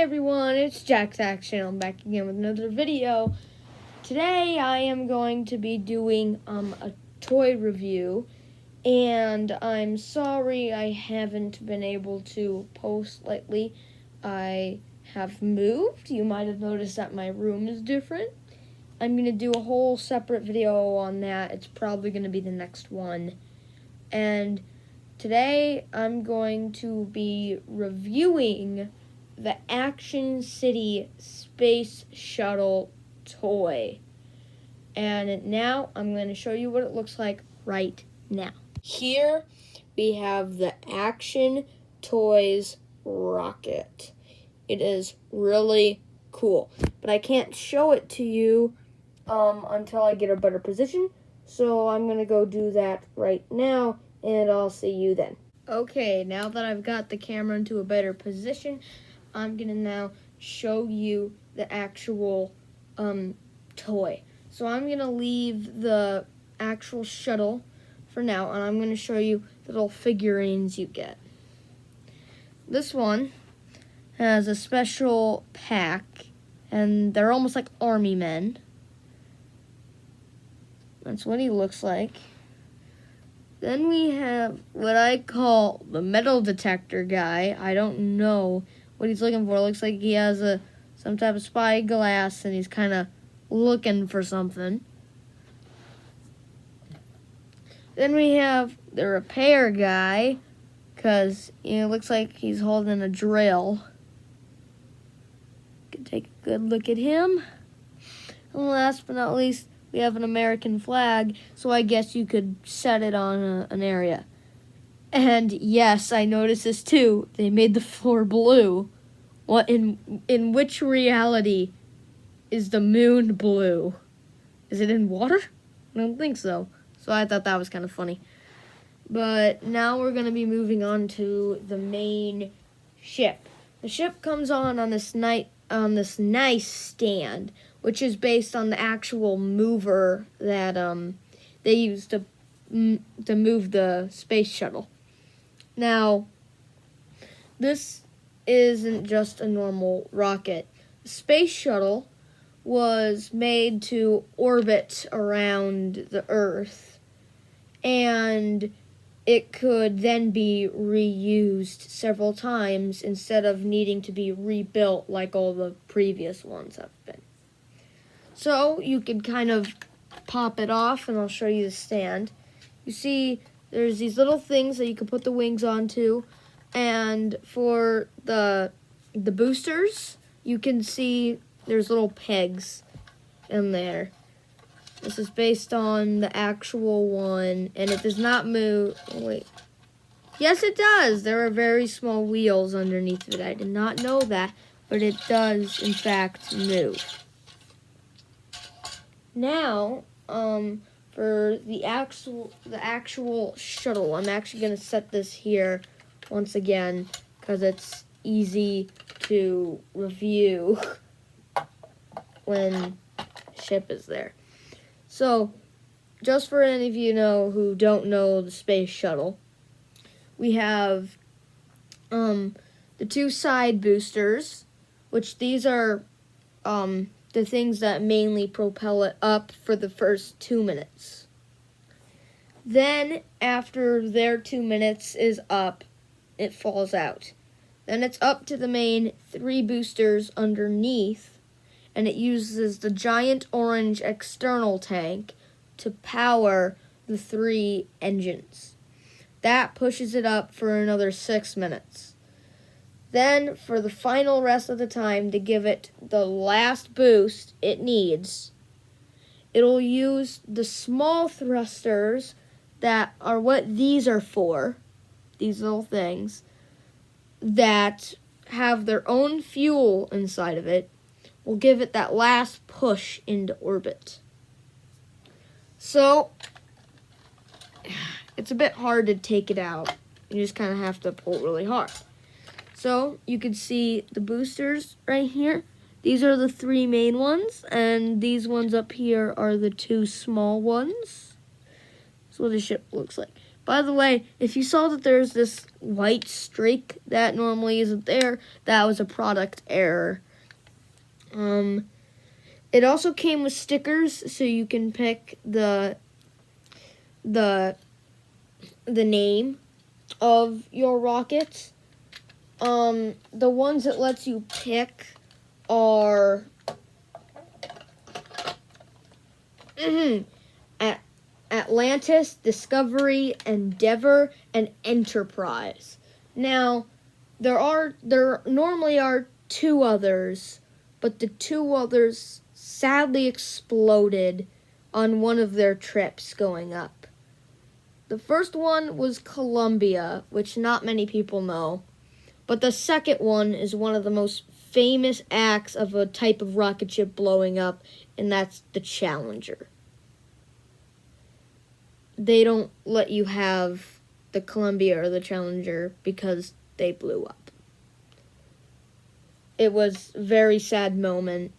everyone, it's Jack's Action. I'm back again with another video. Today I am going to be doing a toy review, and I'm sorry I haven't been able to post lately. I have moved. You might have noticed that my room is different. I'm going to do a whole separate video on that. It's probably going to be the next one. And today I'm going to be reviewing the Action City Space Shuttle toy. And now I'm going to show you what it looks like right now. Here we have the Action Toys rocket. It is really cool, but I can't show it to you until I get a better position. So I'm going to go do that right now, and I'll see you then. Okay, now that I've got the camera into a better position, I'm going to now show you the actual toy. So I'm going to leave the actual shuttle for now, and I'm going to show you the little figurines you get. This one has a special pack, and they're almost like army men. That's what he looks like. Then we have what I call the metal detector guy. I don't know what he's looking for. It looks like he has some type of spy glass, and he's kind of looking for something. Then we have the repair guy, because it looks like he's holding a drill. You can take a good look at him. And last but not least, we have an American flag, so I guess you could set it on an area. And yes, I noticed this too. They made the floor blue. What in which reality is the moon blue? Is it in water? I don't think so. So I thought that was kind of funny. But now we're going to be moving on to the main ship. The ship comes on this nice stand, which is based on the actual mover that they used to move the space shuttle. Now, this isn't just a normal rocket. The space shuttle was made to orbit around the Earth, and it could then be reused several times instead of needing to be rebuilt like all the previous ones have been. So you could kind of pop it off, and I'll show you the stand. You see there's these little things that you can put the wings onto, and for the boosters, you can see there's little pegs in there. This is based on the actual one, and it does not move. Oh, wait. Yes, it does. There are very small wheels underneath it. I did not know that, but it does, in fact, move. Now, for the actual shuttle, I'm actually going to set this here once again because it's easy to review when ship is there. So, just for any of you who don't know the space shuttle, we have the two side boosters, which these are the things that mainly propel it up for the first 2 minutes. Then, after their 2 minutes is up, it falls out. Then it's up to the main 3 boosters underneath, and it uses the giant orange external tank to power the 3 engines. That pushes it up for another 6 minutes. Then, for the final rest of the time, to give it the last boost it needs, it'll use the small thrusters that are what these are for, these little things, that have their own fuel inside of it, will give it that last push into orbit. So, it's a bit hard to take it out. You just kind of have to pull really hard. So, you can see the boosters right here. These are the 3 main ones, and these ones up here are the 2 small ones. That's what the ship looks like. By the way, if you saw that there's this white streak that normally isn't there, that was a product error. It also came with stickers, so you can pick the name of your rockets. The ones that lets you pick are Atlantis, Discovery, Endeavor, and Enterprise. Now, there normally are 2 others, but the 2 others sadly exploded on one of their trips going up. The first one was Columbia, which not many people know, but the second one is one of the most famous acts of a type of rocket ship blowing up, and that's the Challenger. They don't let you have the Columbia or the Challenger because they blew up. It was a very sad moment.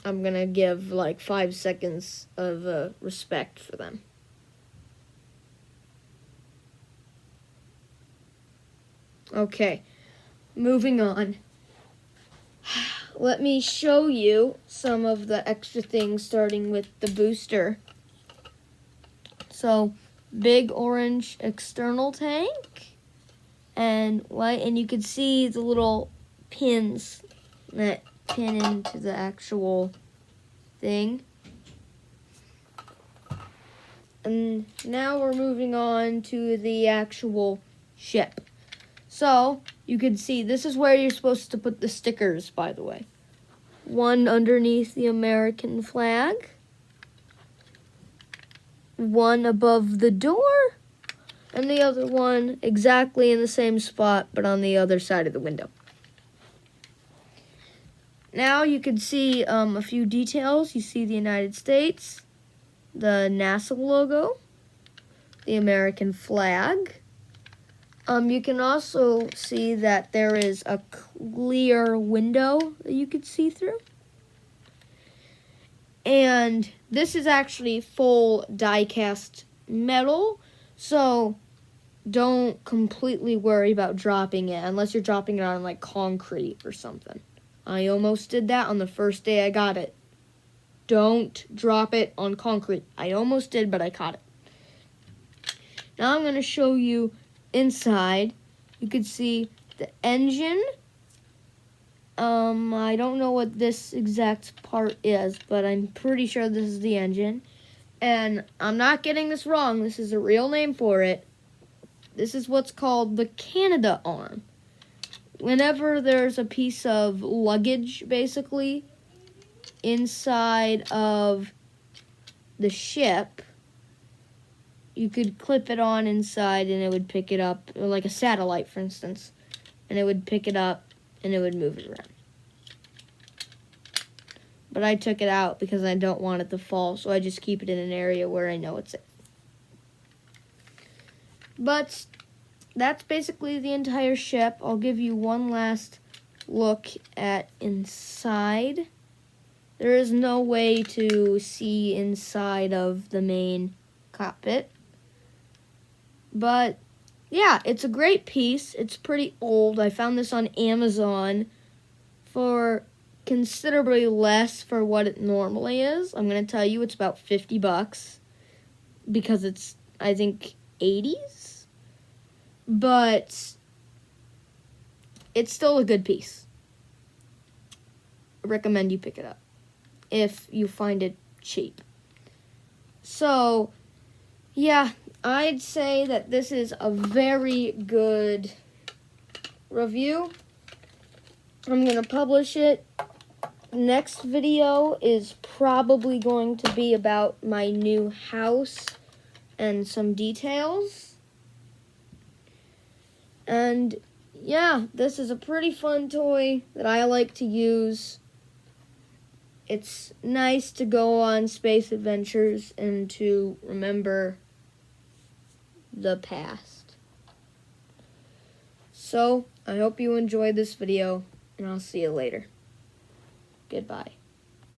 I'm gonna give like 5 seconds of respect for them. Okay, moving on. Let me show you some of the extra things, starting with the booster. So, big orange external tank, and you can see the little pins that pin into the actual thing. And now we're moving on to the actual ship. So, you can see this is where you're supposed to put the stickers, by the way. One underneath the American flag. One above the door. And the other one exactly in the same spot, but on the other side of the window. Now you can see a few details. You see the United States, the NASA logo, the American flag. You can also see that there is a clear window that you could see through. And this is actually full die-cast metal, so don't completely worry about dropping it unless you're dropping it on like concrete or something. I almost did that on the first day I got it. Don't drop it on concrete. I almost did, but I caught it. Now I'm going to show you inside. You can see the engine. I don't know what this exact part is, but I'm pretty sure this is the engine. And I'm not getting this wrong. This is a real name for it. This is what's called the Canada arm. Whenever there's a piece of luggage, basically, inside of the ship, you could clip it on inside and it would pick it up, or like a satellite, for instance, and it would pick it up and it would move it around. But I took it out because I don't want it to fall, so I just keep it in an area where I know it's safe. But that's basically the entire ship. I'll give you one last look at inside. There is no way to see inside of the main cockpit. But yeah, it's a great piece. It's pretty old. I found this on Amazon for considerably less for what it normally is. I'm going to tell you it's about $50 because it's, I think, 80s. But it's still a good piece. I recommend you pick it up if you find it cheap. So, yeah, I'd say that this is a very good review. I'm going to publish it. Next video is probably going to be about my new house and some details. And yeah, this is a pretty fun toy that I like to use. It's nice to go on space adventures and to remember the past. So, I hope you enjoyed this video, and I'll see you later. Goodbye.